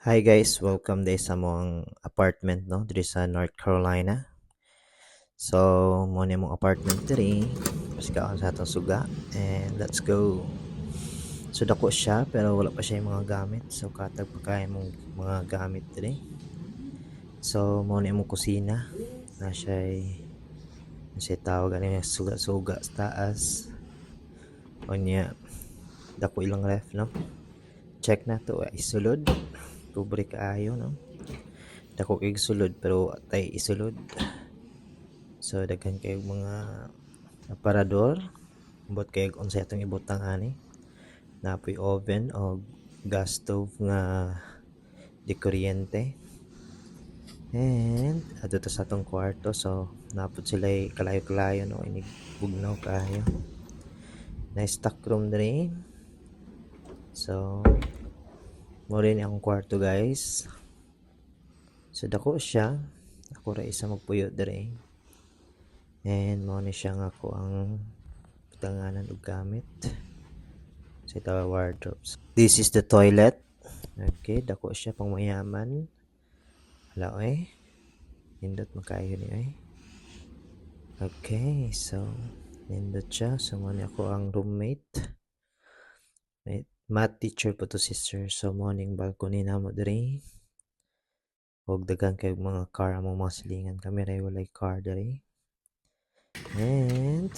Hi guys, welcome day sa mong apartment no diri sa North Carolina. So, mo ni mong apartment diri. Pasikaon sa atong suga and let's go. So dako siya pero wala pa siya yung mga gamit. So katag pa kay mong mga gamit diri. So mo ni mong kusina na siya tawag ani suga-suga sa taas. O niya dako ilang ref no. Check na to isulod. Pobre kaayo no. Dako kay sulod pero tay isulod. So daghan kay mga aparador ambot kay unsay atong ibutang ani. Napoy oven o gas stove nga di kuryente. And ato to sa atong kwarto so napod sila kalayo-kalayo no inig bugnaw kayo. Na stock room diri. So mo rin ang kwarto guys. So dako siya. Ako ra isa magpuyo diri. And mo ni siya nga ako ang tanganan og gamit sa itaw wardrobes. This is the toilet. Okay, dako siya pang mayaman. Hala nindot makayo ni Okay, so nindot siya. So mo ni ako ang roommate. Math teacher po to sister. So morning balcony na mo diri. Og daghan kay mga car among mga silingan kami ray walay car diri. And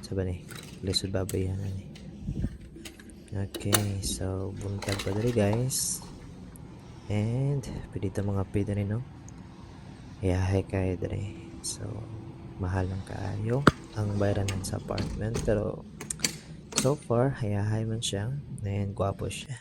sabi ni lisod babayan ni. Okay, so buntag pa diri guys. And pwede ito mga pwede rin no. Iyahay kayo diri. So mahal lang kaayo ang bayranan sa apartment pero so far hayahay man siya and gwapo siya.